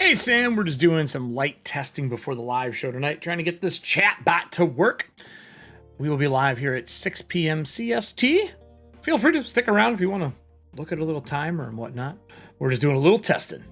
Hey Sam, we're just doing some light testing before the live show tonight, trying to get this chat bot to work. We will be live here at 6 p.m. CST. Feel free to stick around if you want to look at a little timer and whatnot. We're just doing a little testing.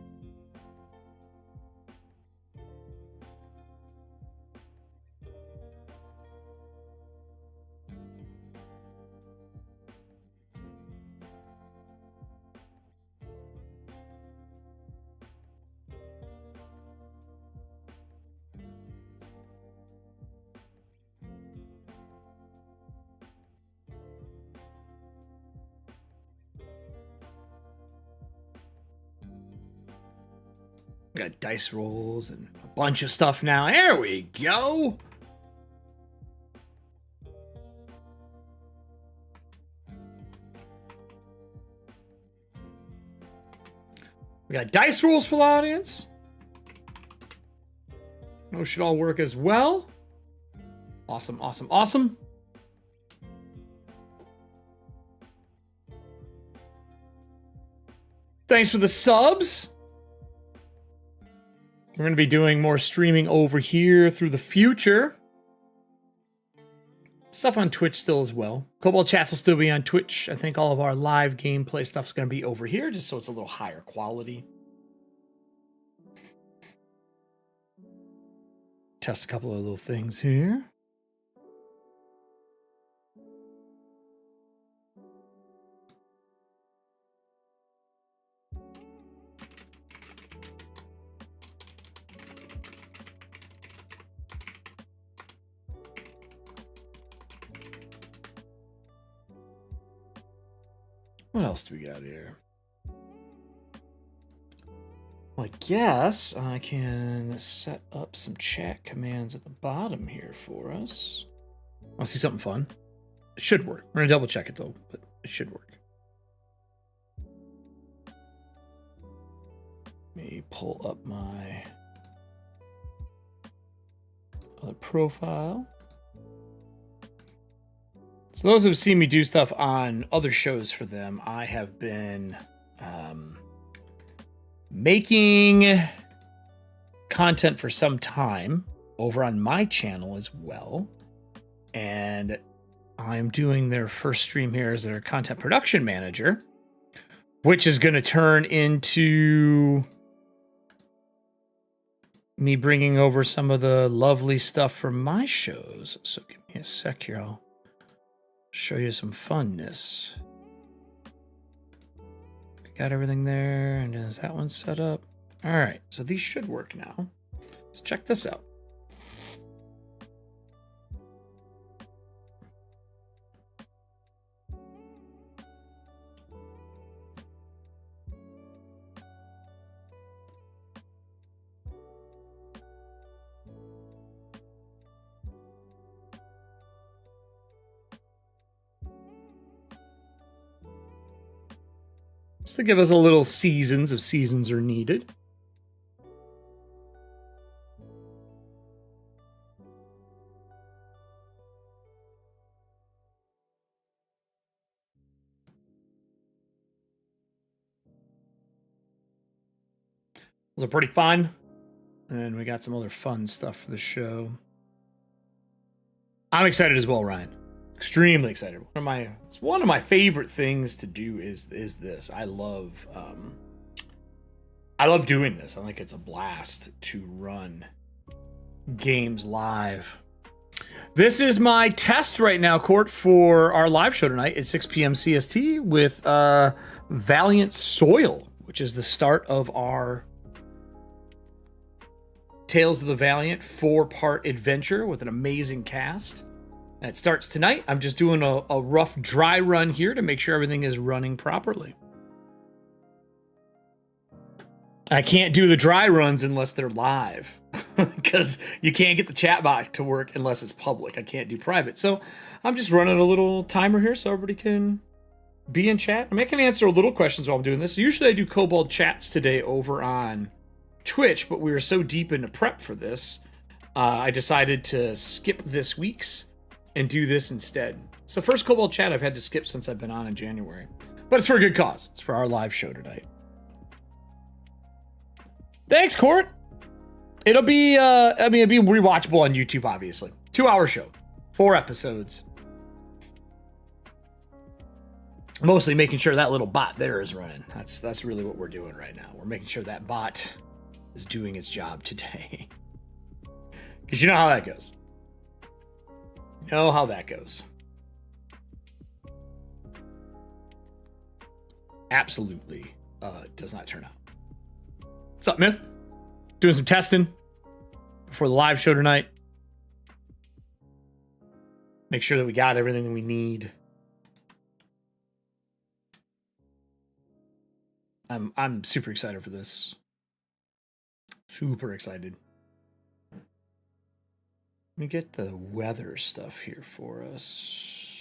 We got dice rolls and a bunch of stuff now. There we go. We got dice rolls for the audience. Those should all work as well. Awesome, awesome, awesome. Thanks for the subs. We're going to be doing more streaming over here through the future. Stuff on Twitch still as well. Kobold chats will still be on Twitch. I think all of our live gameplay stuff is going to be over here, just so it's a little higher quality. Test a couple of little things here. What else do we got here? Well, I guess I can set up some chat commands at the bottom here for us. I'll see something fun. It should work. We're going to double check it though, but it should work. Let me pull up my other profile. So those who've seen me do stuff on other shows for them, I have been making content for some time over on my channel as well. And I'm doing their first stream here as their content production manager, which is going to turn into me bringing over some of the lovely stuff from my shows. So give me a sec here. I'll show you some funness. Got everything there, and is that one set up? All right, so these should work now. Let's check this out. Just to give us a little seasons if seasons are needed. Those are pretty fun. And we got some other fun stuff for the show. I'm excited as well, Ryan. Extremely excited. It's one of my favorite things to do is this. I love doing this. I think it's a blast to run games live. This is my test right now, Court, for our live show tonight at 6 p.m. CST with Valiant Soil, which is the start of our Tales of the Valiant 4-part adventure with an amazing cast. It starts tonight. I'm just doing a rough dry run here to make sure everything is running properly. I can't do the dry runs unless they're live because you can't get the chat bot to work unless it's public. I can't do private. So I'm just running a little timer here so everybody can be in chat. I can answer a little questions while I'm doing this. Usually I do Kobold chats today over on Twitch, but we were so deep into prep for this, I decided to skip this week's and do this instead. It's the first Kobold chat I've had to skip since I've been on in January. But it's for a good cause. It's for our live show tonight. Thanks, Court. It'll be, it'll be rewatchable on YouTube, obviously. 2-hour show, 4 episodes. Mostly making sure that little bot there is running. That's really what we're doing right now. We're making sure that bot is doing its job today. Because you know how that goes. You know how that goes. Absolutely does not turn out. What's up, Myth? Doing some testing before the live show tonight. Make sure that we got everything that we need. I'm super excited for this. Super excited. Let me get the weather stuff here for us.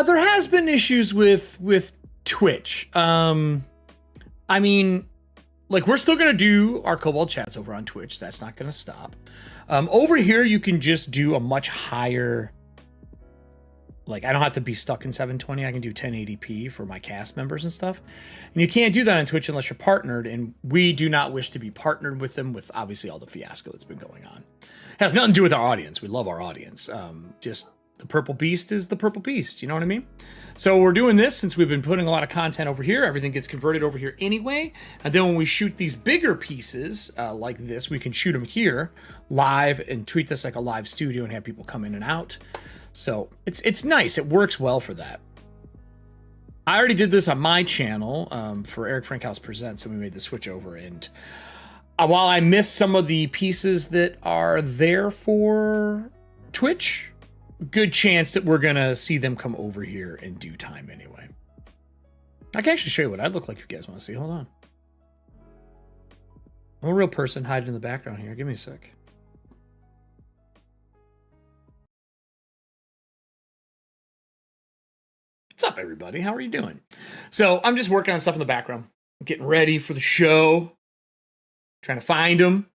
There has been issues with Twitch. I mean, like, we're still gonna do our Kobold chats over on Twitch. That's not gonna stop. Over here, you can just do a much higher. Like, I don't have to be stuck in 720. I can do 1080p for my cast members and stuff. And you can't do that on Twitch unless you're partnered. And we do not wish to be partnered with them, with obviously all the fiasco that's been going on. It has nothing to do with our audience. We love our audience. Just the purple beast is the purple beast. You know what I mean? So we're doing this since we've been putting a lot of content over here. Everything gets converted over here anyway. And then when we shoot these bigger pieces like this, we can shoot them here live and treat this like a live studio and have people come in and out. So it's nice. It works well for that. I already did this on my channel for Eric Frankhouse Presents, and we made the switch over. And while I miss some of the pieces that are there for Twitch, good chance that we're going to see them come over here in due time anyway. I can actually show you what I'd look like if you guys want to see. Hold on. I'm a real person hiding in the background here. Give me a sec. What's up, everybody? How are you doing? So I'm just working on stuff in the background. I'm getting ready for the show. Trying to find them.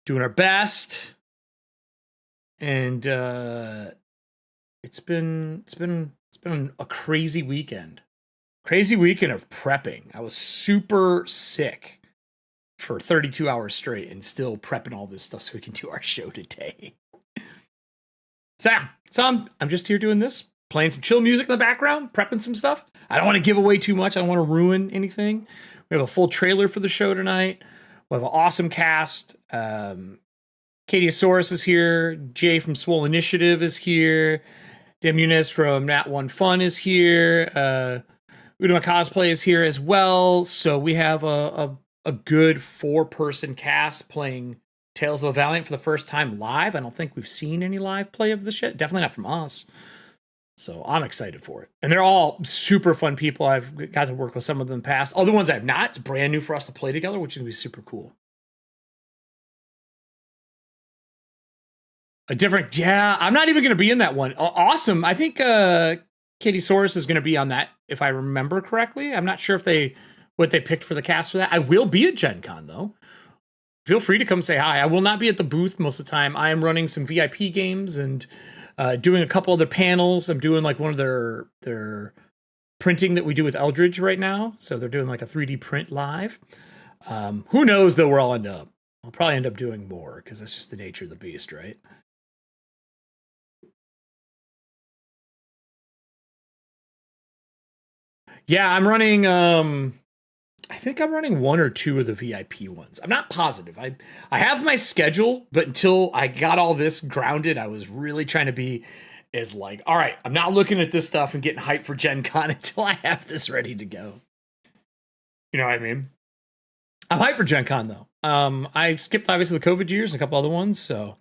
Doing our best. And it's been a crazy weekend. Crazy weekend of prepping. I was super sick for 32 hours straight and still prepping all this stuff so we can do our show today. So I'm just here doing this. Playing some chill music in the background, prepping some stuff. I don't want to give away too much. I don't want to ruin anything. We have a full trailer for the show tonight. We have an awesome cast. Katiosaurus is here. Jay from Swole Initiative is here. Dan Muniz from Nat One Fun is here. Udama Cosplay is here as well. So we have a good 4-person cast playing Tales of the Valiant for the first time live. I don't think we've seen any live play of this shit. Definitely not from us. So I'm excited for it. And they're all super fun people. I've got to work with some of them in the past. Other ones I've not. It's brand new for us to play together, which is going to be super cool. A different, yeah, I'm not even going to be in that one. Awesome. I think Katiosaurus is going to be on that, if I remember correctly. I'm not sure if what they picked for the cast for that. I will be at Gen Con, though. Feel free to come say hi. I will not be at the booth most of the time. I am running some VIP games and doing a couple other panels. I'm doing like one of their printing that we do with Eldridge right now. So they're doing like a 3D print live. Who knows though where I'll end up. I'll probably end up doing more because that's just the nature of the beast, right? Yeah, I'm running I think I'm running 1 or 2 of the VIP ones. I'm not positive. I have my schedule, but until I got all this grounded, I was really trying to be as like, all right, I'm not looking at this stuff and getting hyped for Gen Con until I have this ready to go. You know what I mean? I'm hyped for Gen Con though. I skipped obviously the COVID years and a couple other ones, so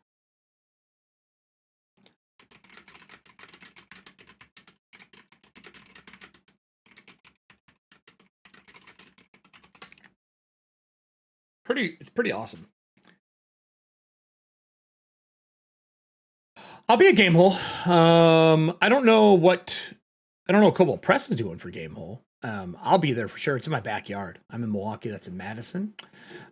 it's pretty awesome. I'll be at Gamehole. I don't know what Kobold Press is doing for Gamehole. I'll be there for sure. It's in my backyard. I'm in Milwaukee. That's in Madison.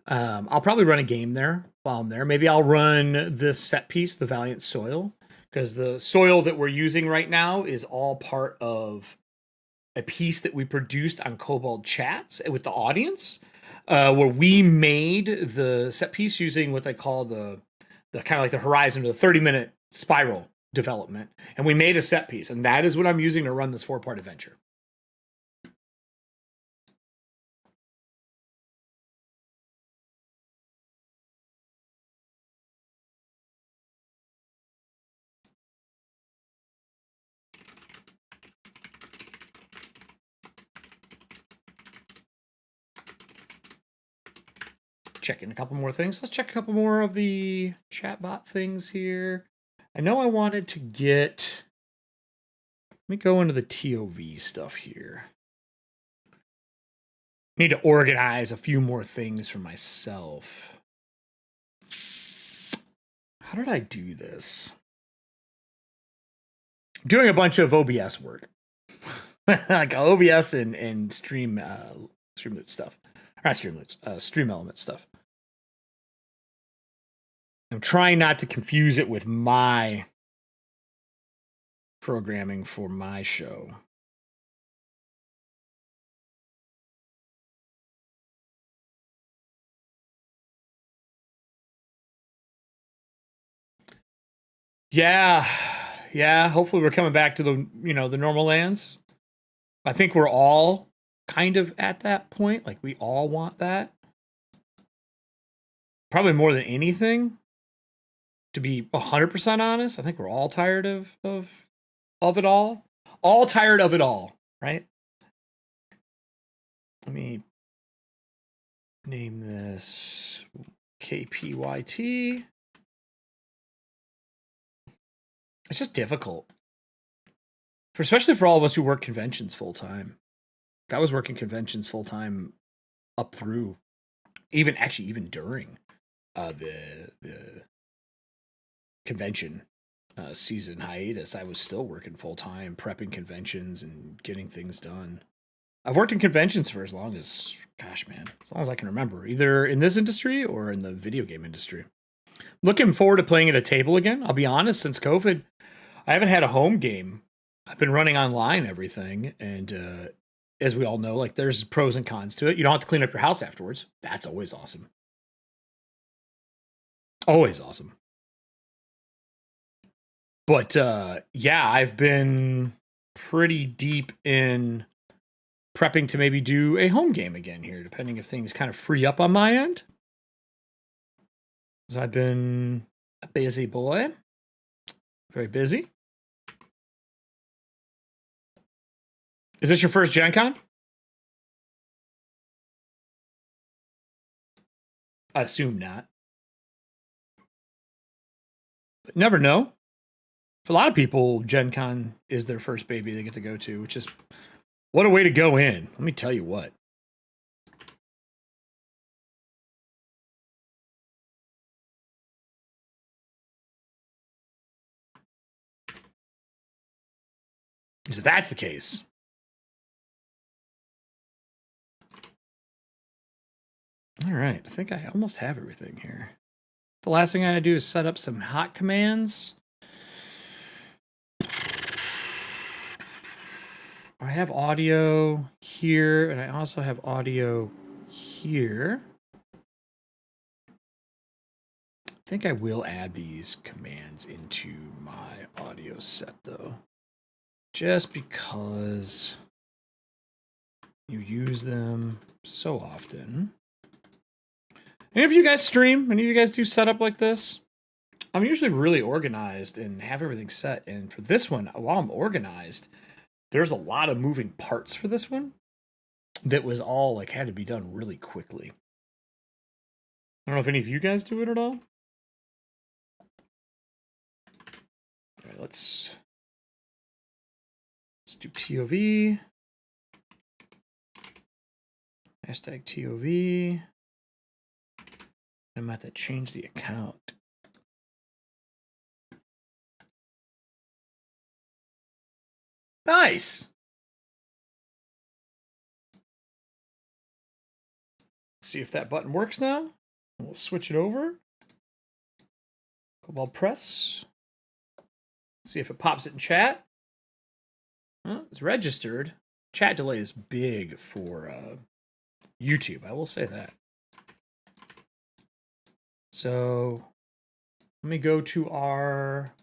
I'll probably run a game there while I'm there. Maybe I'll run this set piece, the Valiant Soil, because the soil that we're using right now is all part of a piece that we produced on Kobold Chats with the audience, where we made the set piece using what they call the kind of like the horizon, the 30-minute spiral development, and we made a set piece, and that is what I'm using to run this 4-part adventure. Checking a couple more things. Let's check a couple more of the chatbot things here. I know I wanted to get. Let me go into the TOV stuff here. Need to organize a few more things for myself. How did I do this? I'm doing a bunch of OBS work, like OBS and Streamlit stuff. Not Streamlit, Stream Element stuff. I'm trying not to confuse it with my programming for my show. Yeah. Hopefully we're coming back to the the normal lands. I think we're all kind of at that point. Like we all want that. Probably more than anything. To be 100% honest, I think we're all tired of it all. All tired of it all, right? Let me name this KPYT. It's just difficult. Especially for all of us who work conventions full time. I was working conventions full time up through even during the convention season hiatus. I was still working full time, prepping conventions and getting things done. I've worked in conventions for as long as I can remember, either in this industry or in the video game industry. Looking forward to playing at a table again. I'll be honest, since COVID, I haven't had a home game. I've been running online everything, and as we all know, like there's pros and cons to it. You don't have to clean up your house afterwards. That's always awesome. Always awesome. But yeah, I've been pretty deep in prepping to maybe do a home game again here, depending if things kind of free up on my end. Because I've been a busy boy. Very busy. Is this your first Gen Con? I assume not. But never know. For a lot of people, Gen Con is their first baby they get to go to, which is what a way to go in. Let me tell you what. Because if that's the case, all right, I think I almost have everything here. The last thing I gotta do is set up some hot commands. I have audio here, and I also have audio here. I think I will add these commands into my audio set, though. Just because you use them so often. Any of you guys stream? Any of you guys do setup like this? I'm usually really organized and have everything set. And for this one, while I'm organized, there's a lot of moving parts for this one. that was all like had to be done really quickly. I don't know if any of you guys do it at all. All right, let's do TOV. Hashtag TOV. I'm about to change the account. Nice. Let's see if that button works now. We'll switch it over. Kobold press. See if it pops it in chat. It's registered. Chat delay is big for YouTube. I will say that. So let me go to our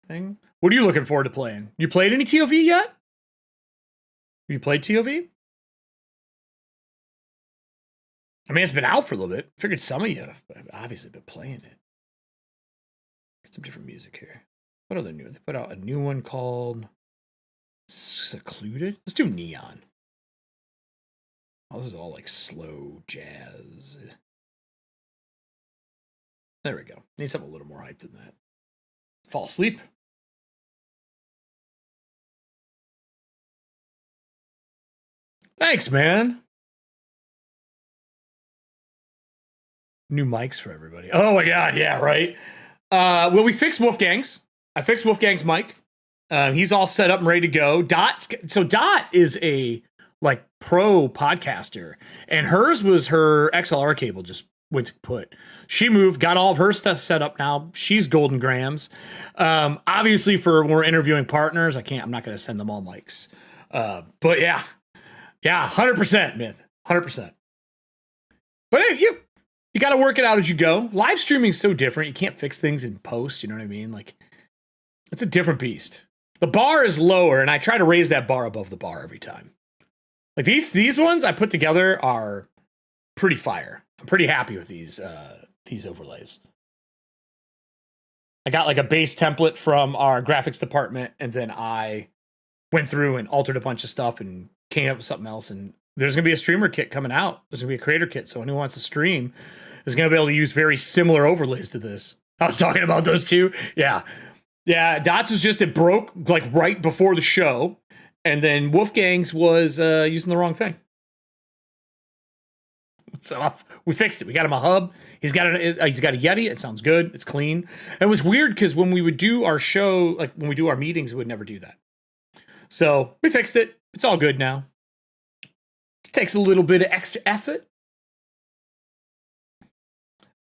thing. What are you looking forward to playing? You played any TOV yet? You played TOV? I mean, it's been out for a little bit. Figured some of you have obviously been playing it. Get some different music here. What other new? They put out a new one called Secluded. Let's do Neon. Oh, this is all like slow jazz. There we go. Need something a little more hype than that. Fall asleep. Thanks, man. New mics for everybody. Oh my god, yeah, right. Well, we fixed Wolfgang's. I fixed Wolfgang's mic. He's all set up and ready to go. Dot is a like pro podcaster, and hers was her XLR cable just went to put. She moved, got all of her stuff set up now. She's golden grams. Obviously, for when we're interviewing partners, I'm not going to send them all mics. But yeah, 100% myth, 100%. But hey, you got to work it out as you go. Live streaming is so different. You can't fix things in post. You know what I mean? Like, it's a different beast. The bar is lower, and I try to raise that bar above the bar every time. Like these ones I put together are pretty fire. I'm pretty happy with these overlays. I got like a base template from our graphics department, and then I went through and altered a bunch of stuff and came up with something else. And there's going to be a streamer kit coming out. There's going to be a creator kit, so anyone who wants to stream is going to be able to use very similar overlays to this. I was talking about those two. Yeah. Dots was just, it broke like right before the show, and then Wolfgang's was using the wrong thing. So we fixed it. We got him a hub. He's got a Yeti. It sounds good. It's clean. And it was weird because when we would do our show, like when we do our meetings, we would never do that. So we fixed it. It's all good now. It takes a little bit of extra effort.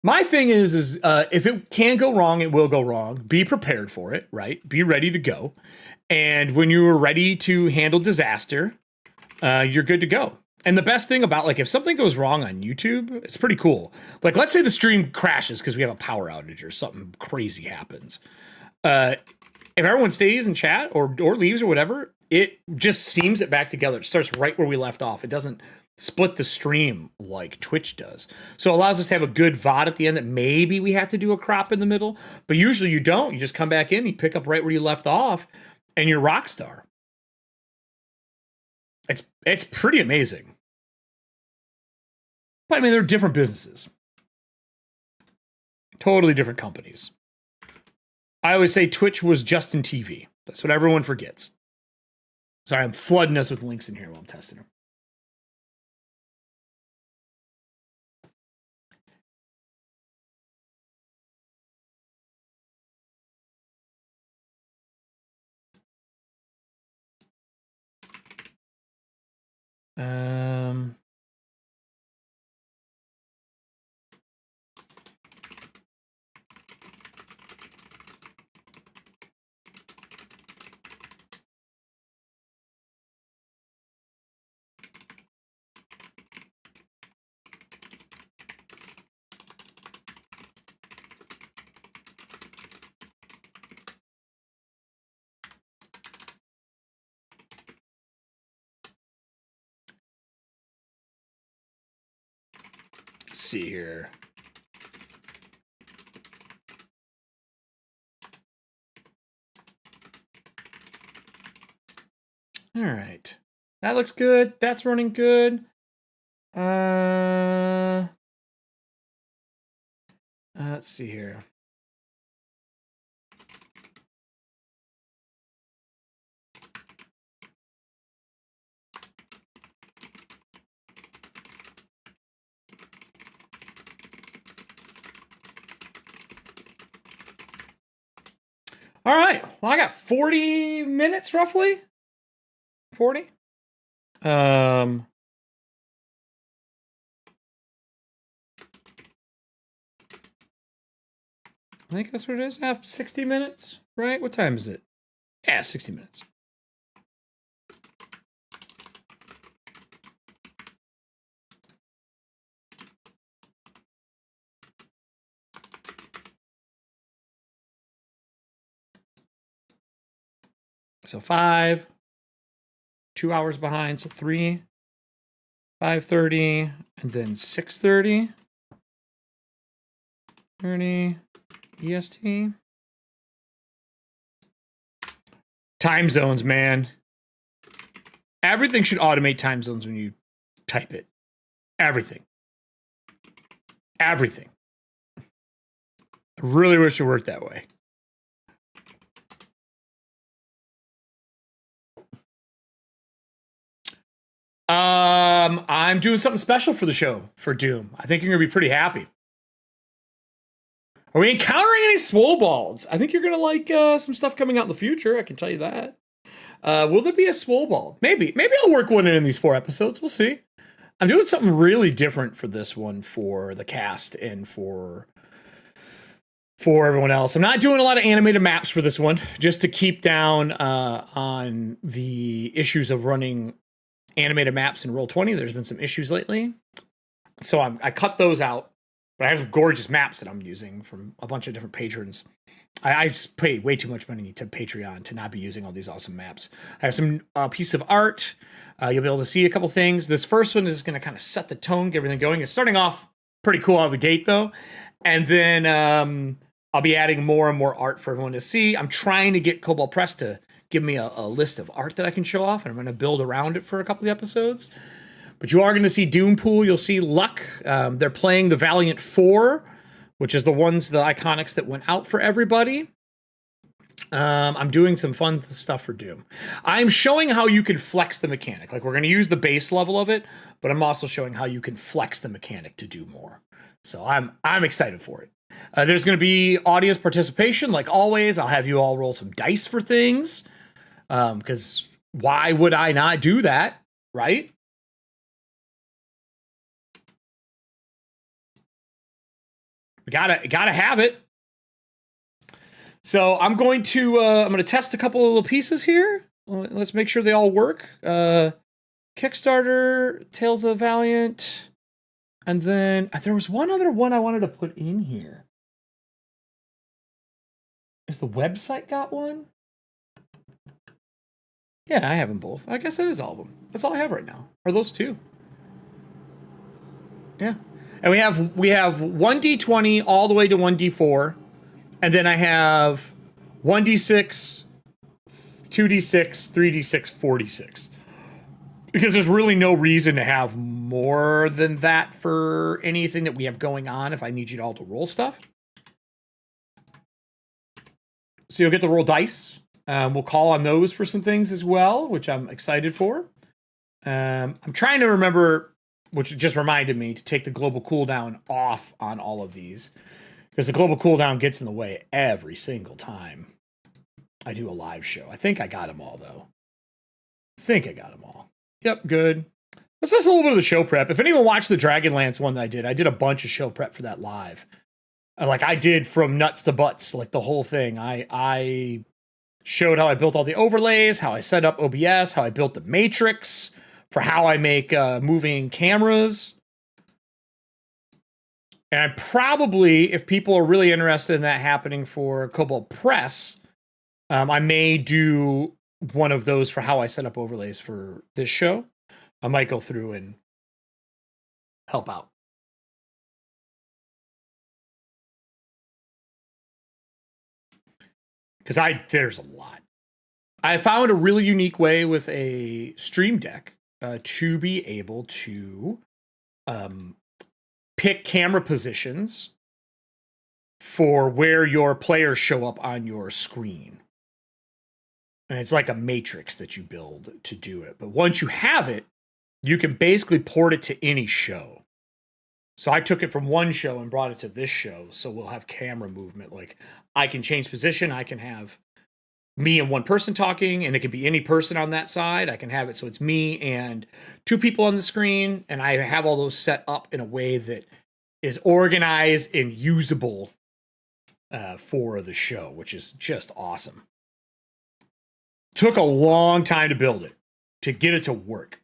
My thing is if it can go wrong, it will go wrong. Be prepared for it, right? Be ready to go. And when you are ready to handle disaster, you're good to go. And the best thing about, like, if something goes wrong on YouTube, it's pretty cool. Like, let's say the stream crashes because we have a power outage or something crazy happens. If everyone stays in chat or leaves or whatever, it just seams it back together. It starts right where we left off. It doesn't split the stream like Twitch does. So it allows us to have a good VOD at the end that maybe we have to do a crop in the middle. But usually you don't. You just come back in, you pick up right where you left off, and you're rock star. It's pretty amazing. But I mean, they're different businesses. Totally different companies. I always say Twitch was just in TV. That's what everyone forgets. Sorry, I'm flooding us with links in here while I'm testing them. Let's see here. All right. That looks good. That's running good. Let's see here. All right. Well, I got 40 minutes roughly. 40. I think that's what it is. 60 minutes, right? What time is it? Yeah, 60 minutes. So 5, 2 hours behind. So 3, 5:30, and then 6:30. 30 EST. Time zones, man. Everything should automate time zones when you type it. Everything. Everything. I really wish it worked that way. I'm doing something special for the show for Doom. I think you're gonna be pretty happy. Are we encountering any swolebalds? I think you're gonna like some stuff coming out in the future. I can tell you that. Will there be a swolebald? Maybe. Maybe I'll work one in these 4 episodes. We'll see. I'm doing something really different for this one for the cast and for everyone else. I'm not doing a lot of animated maps for this one, just to keep down on the issues of running animated maps in Roll20. There's been some issues lately. So I cut those out. But I have gorgeous maps that I'm using from a bunch of different patrons. I pay way too much money to Patreon to not be using all these awesome maps. I have some piece of art. You'll be able to see a couple things. This first one is going to kind of set the tone, get everything going. It's starting off pretty cool out of the gate, though. And then I'll be adding more and more art for everyone to see. I'm trying to get Kobold Press to give me a list of art that I can show off, and I'm going to build around it for a couple of episodes. But you are going to see Doompool. You'll see Luck. They're playing the Valiant 4, which is the iconics that went out for everybody. I'm doing some fun stuff for Doom. I'm showing how you can flex the mechanic. Like, we're going to use the base level of it, but I'm also showing how you can flex the mechanic to do more. So I'm excited for it. There's going to be audience participation, like always. I'll have you all roll some dice for things, because why would I not do that, right? We gotta have it. So I'm going to test a couple of little pieces here. Let's make sure they all work. Kickstarter, Tales of the Valiant, and then there was one other one I wanted to put in here. Is the website got one? Yeah, I have them both. I guess that is all of them. That's all I have right now. Are those 2? Yeah. And we have 1d20 all the way to 1d4. And then I have 1d6, 2d6, 3d6, 4d6. Because there's really no reason to have more than that for anything that we have going on if I need you all to roll stuff. So you'll get to roll dice. We'll call on those for some things as well, which I'm excited for. I'm trying to remember, which just reminded me to take the global cooldown off on all of these, because the global cooldown gets in the way every single time I do a live show. I think I got them all, though. Yep, good. Let's just a little bit of the show prep. If anyone watched the Dragonlance one that I did a bunch of show prep for that live. Like, I did from nuts to butts, like the whole thing. I showed how I built all the overlays, how I set up OBS, how I built the matrix, for how I make moving cameras. And I probably, if people are really interested in that happening for Kobold Press, I may do one of those for how I set up overlays for this show. I might go through and help out. Because there's a lot. I found a really unique way with a Stream Deck to be able to pick camera positions for where your players show up on your screen. And it's like a matrix that you build to do it. But once you have it, you can basically port it to any show. So I took it from one show and brought it to this show. So we'll have camera movement. Like I can change position. I can have me and one person talking, and it can be any person on that side. I can have it so it's me and two people on the screen. And I have all those set up in a way that is organized and usable for the show, which is just awesome. Took a long time to build it, to get it to work.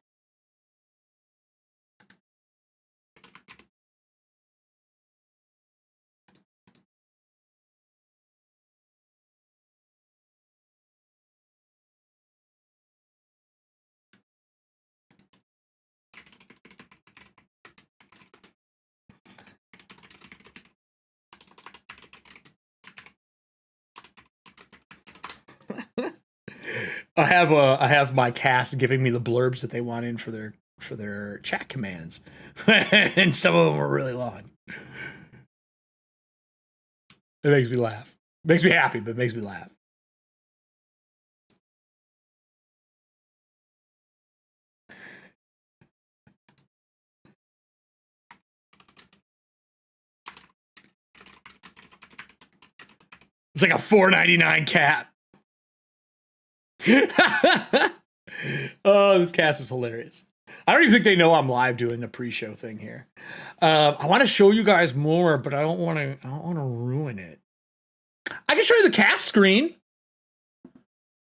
I have my cast giving me the blurbs that they want in for their chat commands, and some of them are really long. It makes me laugh. Makes me happy, but it makes me laugh. It's like a $4.99 cap. Oh, this cast is hilarious. I don't even think they know I'm live doing the pre-show thing here. I want to show you guys more, but I don't want to ruin it. I can show you the cast screen,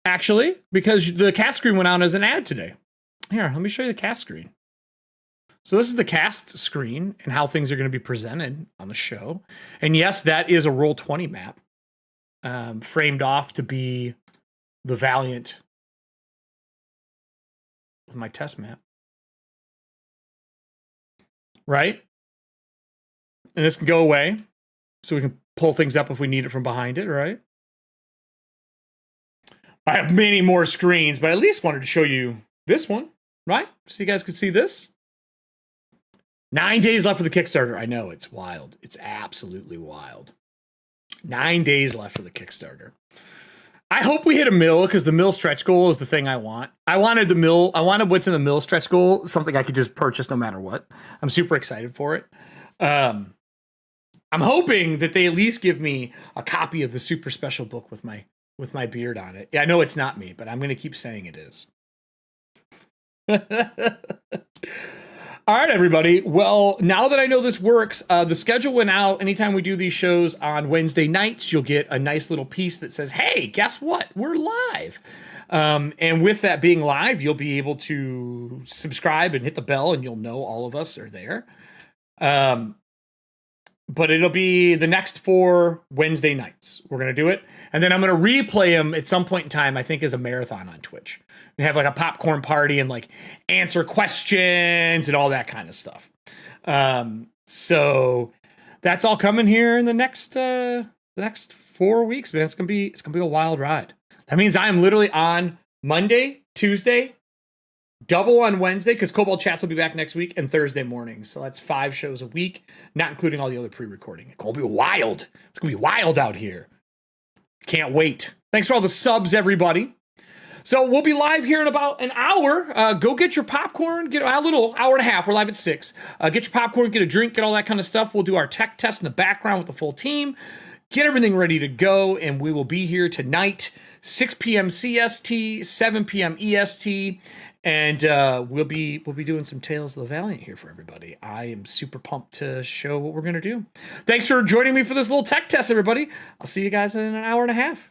actually, because the cast screen went out as an ad today. Here, let me show you the cast screen. So this is the cast screen and how things are going to be presented on the show. And yes, that is a Roll20 map, framed off to be the Valiant with my test map. Right? And this can go away, so we can pull things up if we need it from behind it, right? I have many more screens, but I at least wanted to show you this one, right? So you guys can see this. 9 days left for the Kickstarter. I know, it's wild. It's absolutely wild. 9 days left for the Kickstarter. I hope we hit a mill, because the mill stretch goal is the thing I want. I wanted what's in the mill stretch goal, something I could just purchase no matter what. I'm super excited for it. I'm hoping that they at least give me a copy of the super special book with my beard on it. Yeah, I know it's not me, but I'm going to keep saying it is. All right, everybody. Well, now that I know this works, the schedule went out. Anytime we do these shows on Wednesday nights, you'll get a nice little piece that says, hey, guess what? We're live. And with that being live, you'll be able to subscribe and hit the bell, and you'll know all of us are there. But it'll be the next 4 Wednesday nights. We're going to do it. And then I'm going to replay them at some point in time, I think, as a marathon on Twitch. We have like a popcorn party and like answer questions and all that kind of stuff. So that's all coming here in the next 4 weeks, man. It's gonna be a wild ride. That means I am literally on Monday, Tuesday, double on Wednesday, because Kobold Chats will be back next week, and Thursday morning. So that's 5 shows a week, not including all the other pre-recording. It's gonna be wild. It's gonna be wild out here. Can't wait. Thanks for all the subs, everybody. So we'll be live here in about an hour. Go get your popcorn. Get a little hour and a half. We're live at 6. Get your popcorn, get a drink, get all that kind of stuff. We'll do our tech test in the background with the full team. Get everything ready to go, and we will be here tonight, 6 p.m. CST, 7 p.m. EST, and we'll be doing some Tales of the Valiant here for everybody. I am super pumped to show what we're gonna do. Thanks for joining me for this little tech test, everybody. I'll see you guys in an hour and a half.